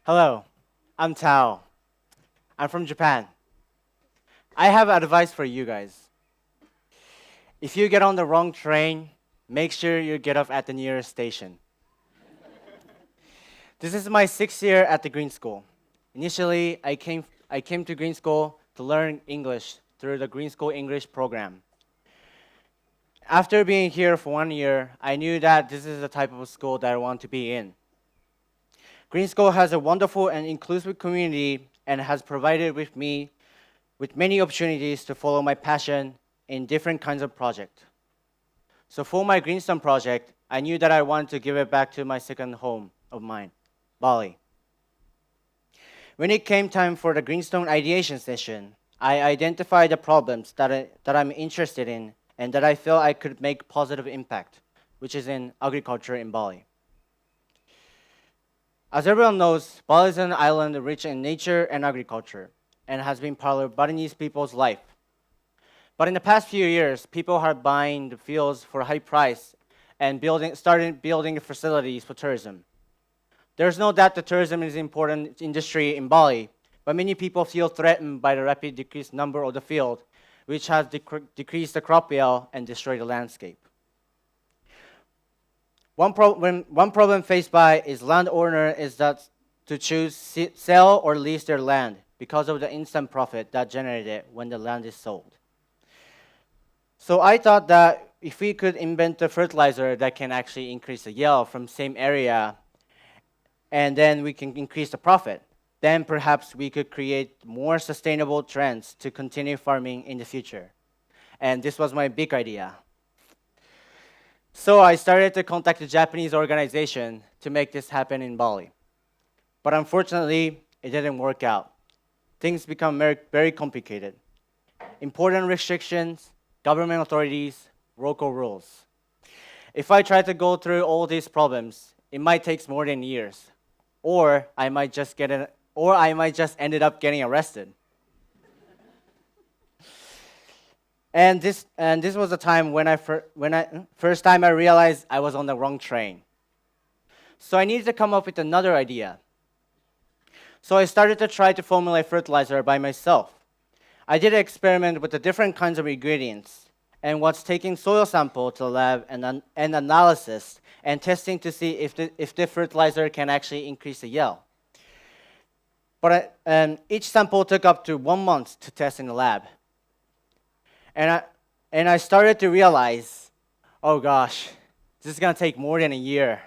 Hello, I'm Tao. I'm from Japan. I have advice for you guys. If you get on the wrong train, make sure you get off at the nearest station. This is my sixth year at the Green School. Initially, I came to Green School to learn English through the Green School English program. After being here for 1 year, I knew that this is the type of school that I want to be in. Green School has a wonderful and inclusive community and has provided me with many opportunities to follow my passion in different kinds of projects. So for my Greenstone project, I knew that I wanted to give it back to my second home of mine, Bali. When it came time for the Greenstone ideation session, I identified the problems that I'm interested in and that I felt I could make positive impact, which is in agriculture in Bali. As everyone knows, Bali is an island rich in nature and agriculture and has been part of Balinese people's life. But in the past few years, people are buying the fields for a high price and started building facilities for tourism. There's no doubt that tourism is an important industry in Bali, but many people feel threatened by the rapid decreased number of the field, which has decreased the crop yield and destroyed the landscape. One problem faced by is landowner is that to choose sell or lease their land because of the instant profit that generated when the land is sold. So I thought that if we could invent a fertilizer that can actually increase the yield from same area, and then we can increase the profit, then perhaps we could create more sustainable trends to continue farming in the future. And this was my big idea. So I started to contact a Japanese organization to make this happen in Bali. But unfortunately, it didn't work out. Things become very, very complicated. Important restrictions, government authorities, local rules. If I try to go through all these problems, it might take more than years, or I might just ended up getting arrested. And this was the time when first time I realized I was on the wrong train. So I needed to come up with another idea. So I started to try to formulate fertilizer by myself. I did an experiment with the different kinds of ingredients and was taking soil sample to the lab and analysis and testing to see if the fertilizer can actually increase the yield. But each sample took up to 1 month to test in the lab. And I started to realize, oh gosh, this is gonna take more than a year.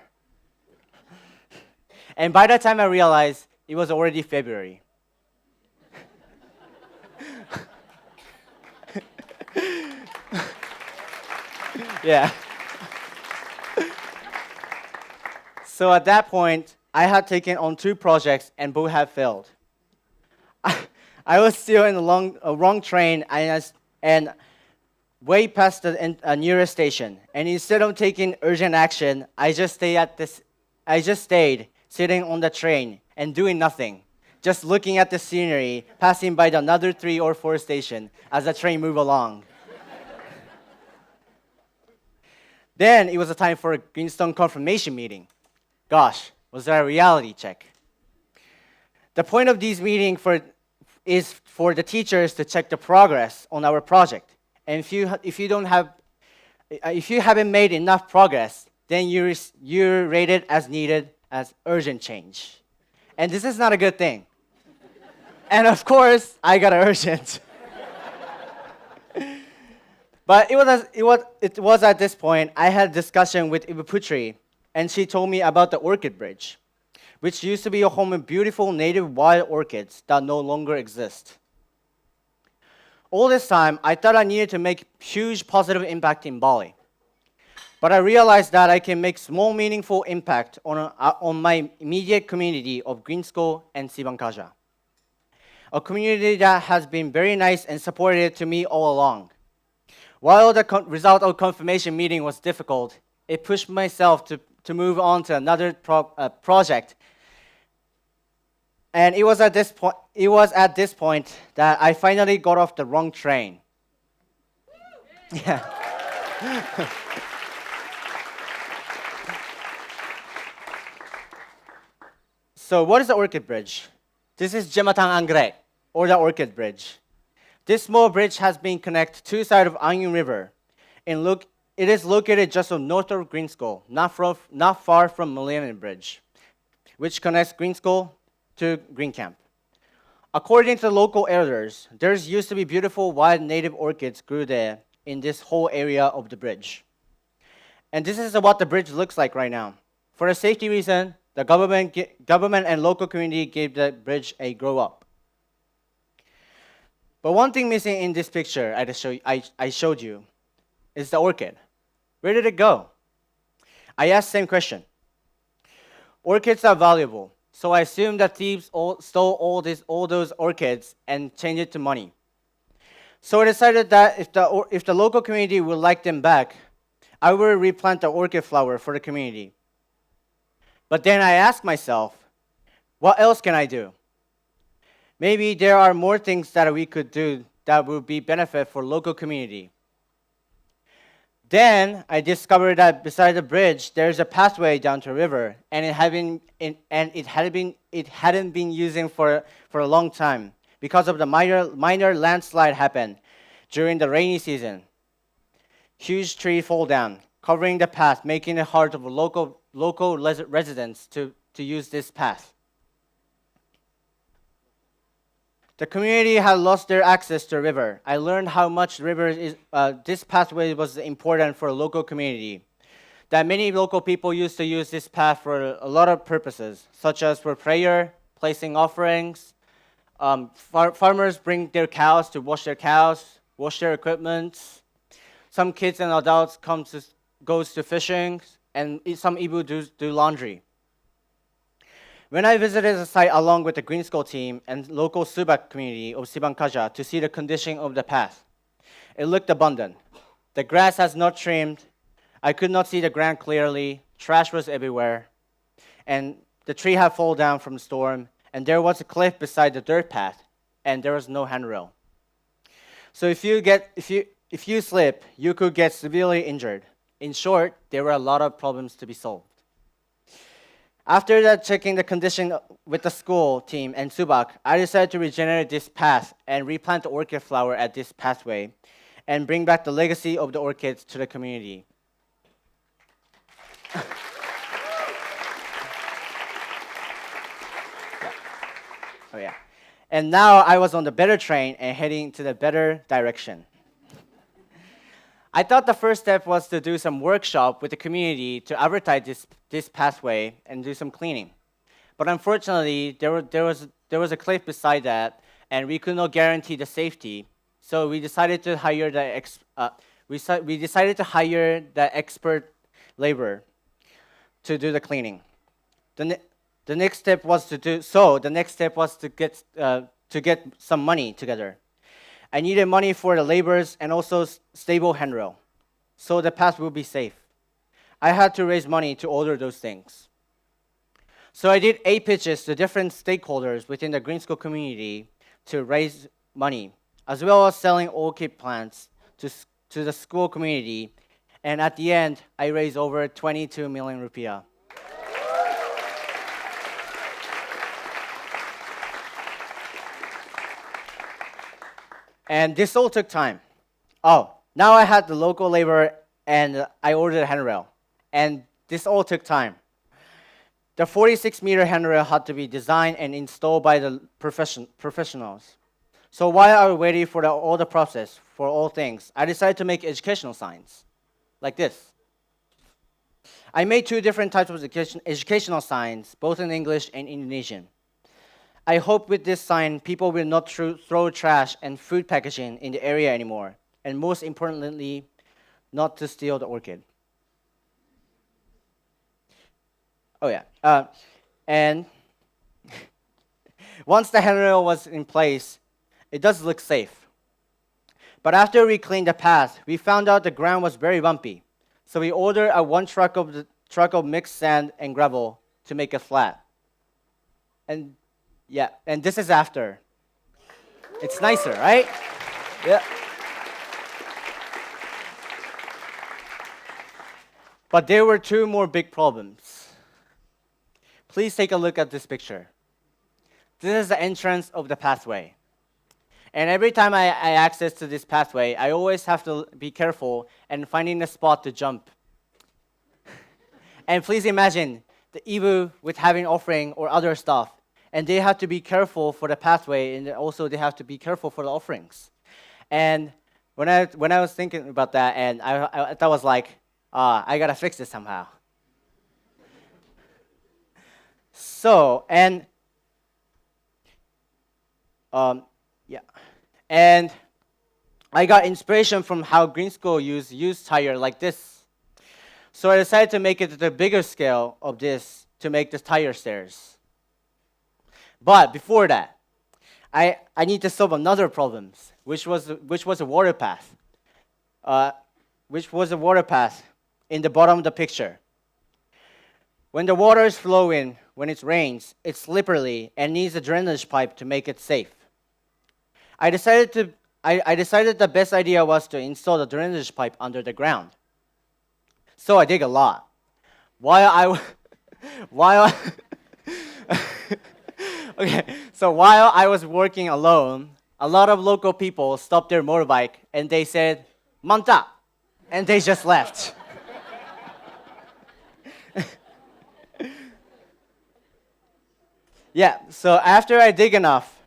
And by that time I realized it was already February. Yeah. So at that point, I had taken on 2 projects and both had failed. I was still in the wrong train and way past the nearest station. And instead of taking urgent action, I just stayed sitting on the train and doing nothing, just looking at the scenery, passing by another 3 or 4 stations as the train moved along. Then it was a time for a Greenstone confirmation meeting. Gosh, was that a reality check? The point of these meetings is for the teachers to check the progress on our project. And if you haven't made enough progress, then you're rated as needed as urgent change. And this is not a good thing. And of course, I got urgent. But it was at this point I had a discussion with Ibu Putri, and she told me about the Orchid Bridge, which used to be a home of beautiful native wild orchids that no longer exist. All this time, I thought I needed to make huge positive impact in Bali. But I realized that I can make small meaningful impact on my immediate community of Green School and Sibankaja, a community that has been very nice and supportive to me all along. While the result of confirmation meeting was difficult, it pushed myself to move on to another project. And it was at this point that I finally got off the wrong train. Yeah. So what is the Orchid Bridge? This is Jematang Angre, or the Orchid Bridge. This small bridge has been connected to two sides of Anyun River. And look, it is located just north of Greenstone, not far from Millennium Bridge, which connects Greenstone to Green Camp. According to the local elders, there used to be beautiful wild native orchids grew there in this whole area of the bridge. And this is what the bridge looks like right now. For a safety reason, the government and local community gave the bridge a grow up. But one thing missing in this picture I showed you is the orchid. Where did it go? I asked the same question. Orchids are valuable, so I assume that thieves stole all those orchids and changed it to money. So I decided that if the local community would like them back, I will replant the orchid flower for the community. But then I asked myself, what else can I do? Maybe there are more things that we could do that would be benefit for local community. Then I discovered that beside the bridge there's a pathway down to a river, and it hadn't been using for a long time because of the minor landslide happened during the rainy season. Huge tree fall down, covering the path, making it hard for local residents to use this path. The community had lost their access to the river. I learned how much this pathway was important for a local community. That many local people used to use this path for a lot of purposes, such as for prayer, placing offerings. Farmers bring their cows to wash their cows, wash their equipment. Some kids and adults goes to fishing, and some even do laundry. When I visited the site along with the Greenstone team and local Sueaki community of Sibangkaja to see the condition of the path, it looked abundant. The grass has not trimmed. I could not see the ground clearly. Trash was everywhere. And the tree had fallen down from the storm, and there was a cliff beside the dirt path, and there was no handrail. So if you slip, you could get severely injured. In short, there were a lot of problems to be solved. After that, checking the condition with the school team and Sueaki, I decided to regenerate this path and replant the orchid flower at this pathway and bring back the legacy of the orchids to the community. Oh yeah. And now I was on the better train and heading to the better direction. I thought the first step was to do some workshop with the community to advertise this pathway and do some cleaning. But unfortunately, there was a cliff beside that, and we could not guarantee the safety. So we decided to hire the expert labor to do the cleaning. The next step was to get some money together. I needed money for the laborers and also stable handrail, so the path will be safe. I had to raise money to order those things. So I did 8 pitches to different stakeholders within the Greenstone community to raise money, as well as selling orchid plants to the school community. And at the end, I raised over 22 million rupiah. And this all took time. Oh, now I had the local labor and I ordered a handrail. And this all took time. The 46-meter handrail had to be designed and installed by the professionals. So while I was waiting for all the process for all things, I decided to make educational signs, like this. I made 2 different types of educational signs, both in English and Indonesian. I hope with this sign, people will not throw trash and food packaging in the area anymore, and most importantly, not to steal the orchid. Oh yeah, and once the handrail was in place, it does look safe. But after we cleaned the path, we found out the ground was very bumpy, so we ordered one truck of mixed sand and gravel to make it flat. And yeah, and this is after. It's nicer, right? Yeah. But there were 2 more big problems. Please take a look at this picture. This is the entrance of the pathway. And every time I access to this pathway, I always have to be careful and finding a spot to jump. And please imagine the Ibu with having offering or other stuff. And they have to be careful for the pathway, and also they have to be careful for the offerings. And when I was thinking about that, and I was like, I gotta fix this somehow. So, and and I got inspiration from how Greenstone used tire like this. So I decided to make it to the bigger scale of this to make the tire stairs. But before that, I need to solve another problem, which was a water path. Which was a water path in the bottom of the picture. When the water is flowing, when it rains, it's slippery and needs a drainage pipe to make it safe. I decided the best idea was to install the drainage pipe under the ground. So I dig a lot. While I was working alone, a lot of local people stopped their motorbike and they said, "Manta," and they just left. Yeah, so after I dig enough,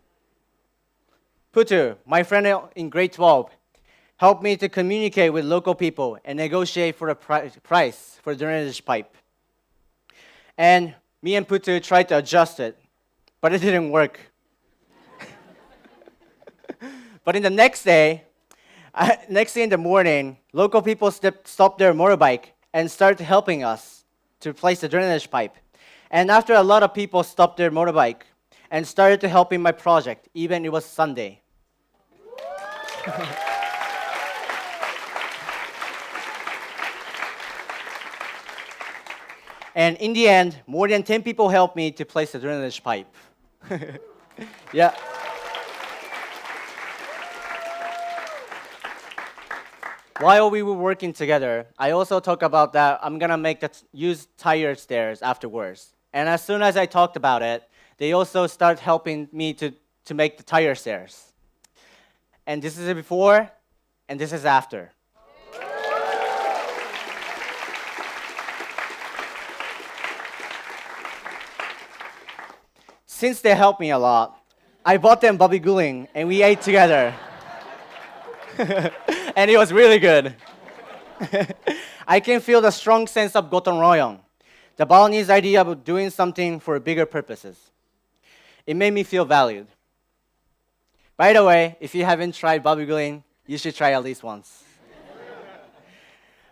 Putu, my friend in grade 12, helped me to communicate with local people and negotiate for a price for the drainage pipe. And me and Putu tried to adjust it, but it didn't work. But in the next day in the morning, local people stopped their motorbike and started helping us to place the drainage pipe. And after a lot of people stopped their motorbike and started to help in my project, even it was Sunday. And in the end, more than 10 people helped me to place the drainage pipe. Yeah. While we were working together, I also talked about that I'm gonna make the use tire stairs afterwards. And as soon as I talked about it, they also started helping me to make the tire stairs. And this is before, and this is after. Since they helped me a lot, I bought them babi guling, and we ate together. And it was really good. I can feel the strong sense of gotong royong, the Balinese idea of doing something for bigger purposes. It made me feel valued. By the way, if you haven't tried babi guling, you should try at least once.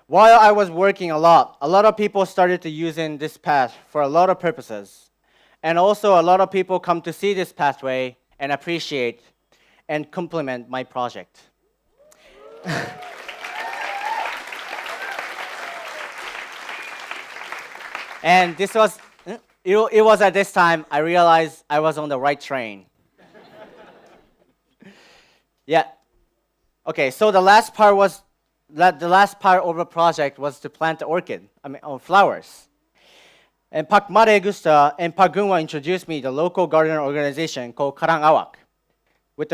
While I was working a lot of people started to using this path for a lot of purposes. And also a lot of people come to see this pathway and appreciate and compliment my project. And it was at this time I realized I was on the right train. Yeah. Okay, so the last part of the project was to plant the orchid, flowers. And Pak Mare Gusta and Pak Gunwa introduced me to the local gardener organization called Karang Awak with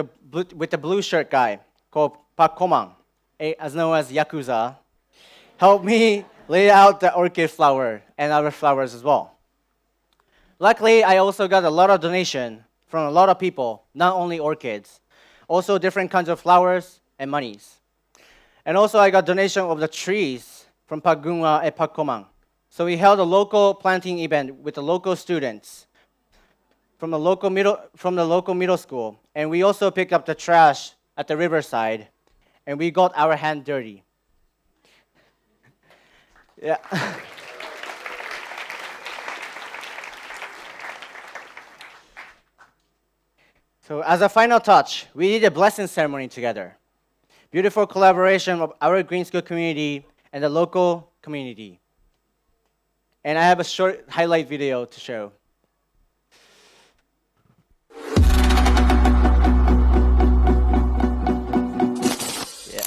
the blue shirt guy called Pak Komang, as known as Yakuza, helped me lay out the orchid flower and other flowers as well. Luckily, I also got a lot of donation from a lot of people, not only orchids, also different kinds of flowers and monies. And also I got donation of the trees from Pak Gunwa and Pak Komang. So we held a local planting event with the local students from the local middle school, and we also picked up the trash at the riverside, and we got our hand dirty. Yeah. So as a final touch, we did a blessing ceremony together. Beautiful collaboration of our Green School community and the local community. And I have a short highlight video to show. Yeah.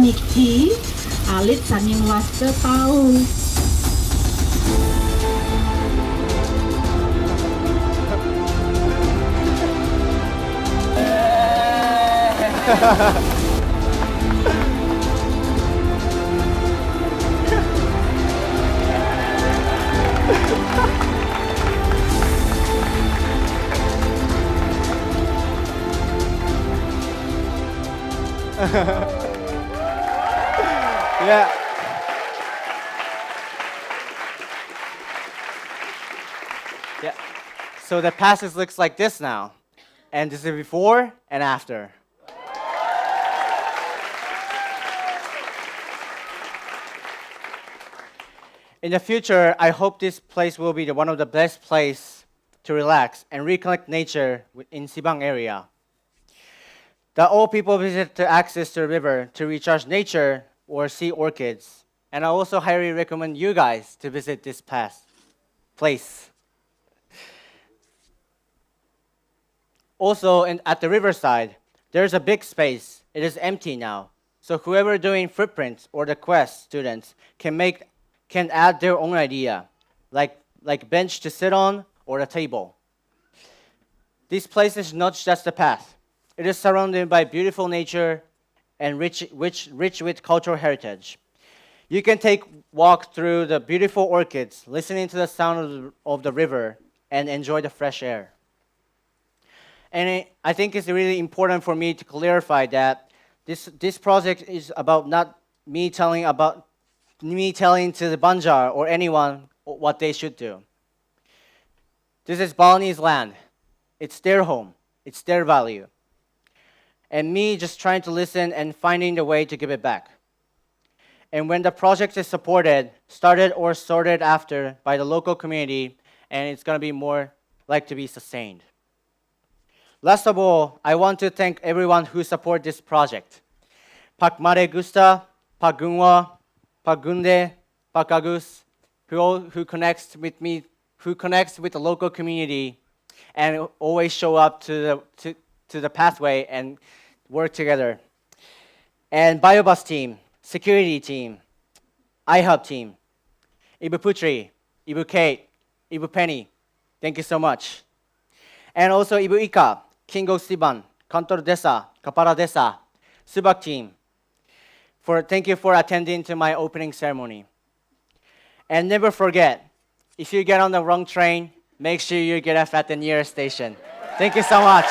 niki alit saking waste tahu. Yeah. Yeah. So the passage looks like this now. And this is before and after. In the future, I hope this place will be one of the best places to relax and reconnect nature in Sibang area. That all people visit to access the river to recharge nature or see orchids. And I also highly recommend you guys to visit this place. Also, at the riverside, there's a big space. It is empty now. So whoever doing footprints or the quest students can add their own idea, like bench to sit on or a table. This place is not just a path. It is surrounded by beautiful nature and rich with cultural heritage. You can walk through the beautiful orchids, listening to the sound of the river, and enjoy the fresh air. And I think it's really important for me to clarify that this project is about not me telling to the Banjar or anyone what they should do. This is Balinese land. It's their home. It's their value. And me just trying to listen and finding the way to give it back. And when the project is started or sorted after by the local community, and it's going to be more like to be sustained. Last of all, I want to thank everyone who support this project. Pak Mare Gusta, Pak Gunwa, Pak Gunde, Pak Agus, who connects with me, who connects with the local community, and always show up to the pathway and work together. And Biobus team, security team, iHub team, Ibu Putri, Ibu Kate, Ibu Penny, thank you so much. And also Ibu Ika, Kingo Siban, Kantor Desa, Kapara Desa, Subak team, thank you for attending to my opening ceremony. And never forget, if you get on the wrong train, make sure you get off at the nearest station. Thank you so much.